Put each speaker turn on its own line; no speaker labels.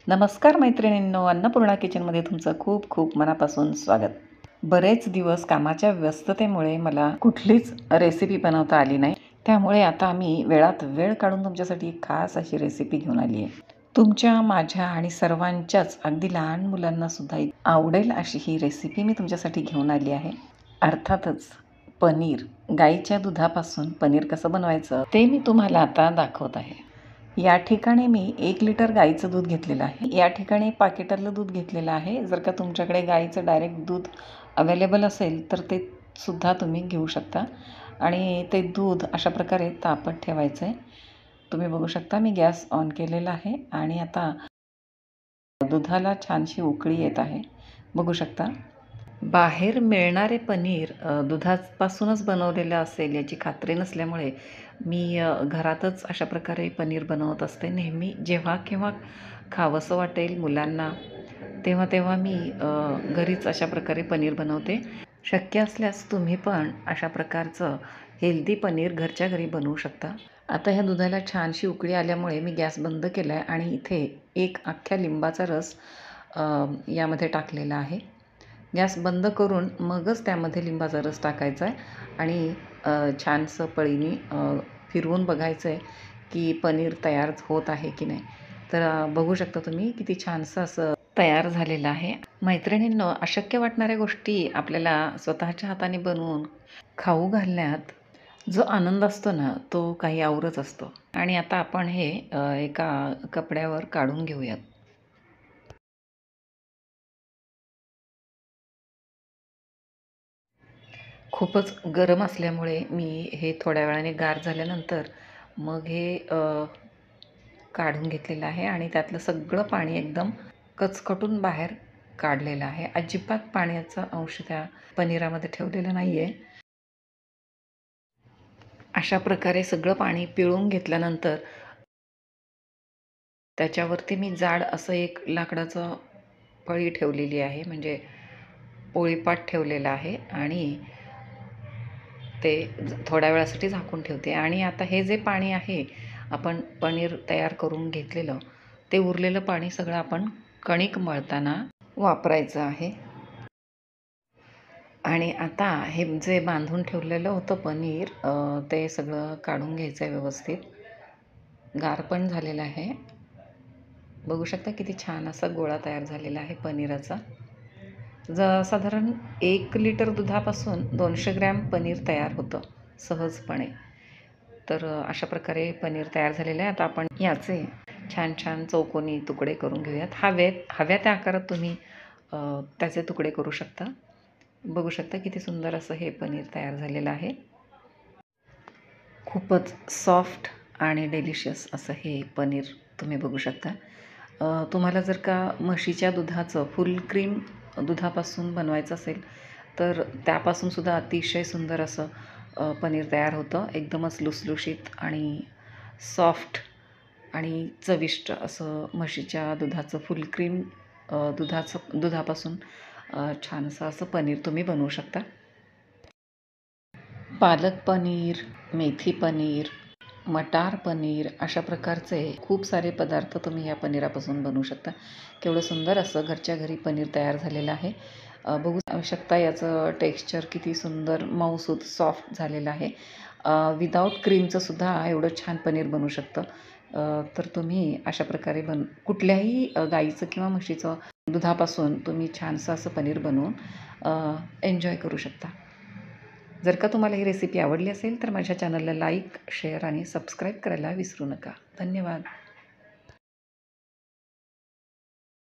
नमस्कार मैत्रिणींनो, अन्नपूर्णा किचनमध्ये तुमचं खूप खूप मनापासून स्वागत. बरेच दिवस कामाच्या व्यस्ततेमुळे मला कुठलीच रेसिपी बनवता आली नाही. त्यामुळे आता मी वेळात वेळ काढून तुमच्यासाठी खास अशी रेसिपी घेऊन आली आहे. तुमच्या, माझ्या आणि सर्वांच्याच अगदी लहान मुलांनासुद्धा आवडेल अशी ही रेसिपी मी तुमच्यासाठी घेऊन आली आहे. अर्थातच पनीर. गाईच्या दुधापासून पनीर कसं बनवायचं ते मी तुम्हाला आता दाखवत आहे. या ठिकाणी मी 1 लिटर गाईचं दूध घेतलेलं आहे. या ठिकाणी पाकिटातलं दूध घेतलेलं आहे. जर का तुमच्याकडे गाईचं डायरेक्ट दूध अवेलेबल असेल तर ते सुद्धा तुम्ही घेऊ शकता आणि ते दूध अशा प्रकारे तापत ठेवायचं आहे. तुम्ही बघू शकता मी गॅस ऑन केलेला आहे आणि आता दुधाला छानशी उकळी येत आहे. बघू शकता. बाहेर मिळणारे पनीर दुधापासूनच बनवलेलं असेल याची खात्री नसल्यामुळे मी घरातच अशा प्रकारे पनीर बनवत असते. नेहमी जेव्हा केव्हा खावंसं वाटेल मुलांना तेव्हा तेव्हा मी घरीच अशा प्रकारे पनीर बनवते. शक्य असल्यास तुम्ही पण अशा प्रकारचं हेल्दी पनीर घरच्या घरी बनवू शकता. आता ह्या दुधाला छानशी उकळी आल्यामुळे मी गॅस बंद केला आहे आणि इथे 1 अख्ख्या लिंबाचा रस यामध्ये टाकलेला आहे. गॅस बंद करून मगच त्यामध्ये लिंबाचा रस टाकायचा आहे आणि छानसं पळीने फिरवून बघायचं आहे की पनीर तयार होत आहे की नाही. तर बघू शकता तुम्ही किती छानसं असं तयार झालेलं आहे. मैत्रिणींनो, अशक्य वाटणाऱ्या गोष्टी आपल्याला स्वतःच्या हाताने बनवून खाऊ घालण्यात जो आनंद असतो ना, तो काही औरच असतो. आणि आता आपण हे एका कपड्यावर काढून घेऊयात. खूपच गरम असल्यामुळे मी हे थोड्या वेळाने गार झाल्यानंतर मग हे काढून घेतलेलं आहे आणि त्यातलं सगळं पाणी एकदम कचकटून बाहेर काढलेलं आहे. अजिबात पाण्याचा अंश त्या पनीरामध्ये ठेवलेलं नाही आहे. अशा प्रकारे सगळं पाणी पिळून घेतल्यानंतर त्याच्यावरती मी जाड असं एक लाकडाचं पळी ठेवलेली आहे, म्हणजे पोळीपाट ठेवलेला आहे आणि ते थोड्या वेळासाठी झाकून ठेवते. आणि आता हे जे पाणी आहे आपण पनीर तयार करून घेतलेलं, ते उरलेलं पाणी सगळं आपण कणिक मळताना वापरायचं आहे. आणि आता हे जे बांधून ठेवलेलं होतं पनीर ते सगळं काढून घ्यायचं आहे व्यवस्थित. गार पण झालेलं आहे. बघू शकता किती छान असा गोळा तयार झालेला आहे पनीराचा. साधारण 1 लिटर दुधापासून 200 ग्रॅम पनीर तयार होतं सहजपणे. तर अशा प्रकारे पनीर तयार झालेलं आहे. आता आपण याचे छान छान चौकोनी तुकडे करून घेऊयात. हव्या त्या आकारात तुम्ही त्याचे तुकडे करू शकता. बघू शकता किती सुंदर असं हे पनीर तयार झालेलं आहे. खूपच सॉफ्ट आणि डिलिशियस असं हे पनीर तुम्ही बघू शकता. तुम्हाला जर का म्हशीच्या दुधाचं फुल क्रीम दुधापासून बनवायचं असेल तर त्यापासूनसुद्धा अतिशय सुंदर असं पनीर तयार होतं. एकदमच लुसलुशीत आणि सॉफ्ट आणि चविष्ट असं म्हशीच्या दुधाचं फुल क्रीम दुधापासून छानसं असं पनीर तुम्ही बनवू शकता. पालक पनीर, मेथी पनीर, मटार पनीर अशा प्रकारचे खूप सारे पदार्थ तुम्ही या पनीरापासून बनवू शकता. केवढं सुंदर असं घरच्या घरी पनीर तयार झालेलं आहे. बघू शकता याचं टेक्स्चर किती सुंदर मऊसूत सॉफ्ट झालेलं आहे. विदाऊट क्रीमचंसुद्धा एवढं छान पनीर बनू शकतं. तर तुम्ही अशा प्रकारे कुठल्याही गाईचं किंवा म्हशीचं दुधापासून तुम्ही छानसं असं पनीर बनवून एन्जॉय करू शकता. जर का तुम्हाला ही रेसिपी आवडली असेल तर माझ्या चॅनलला लाईक, शेअर आणि सबस्क्राईब करायला विसरू नका. धन्यवाद.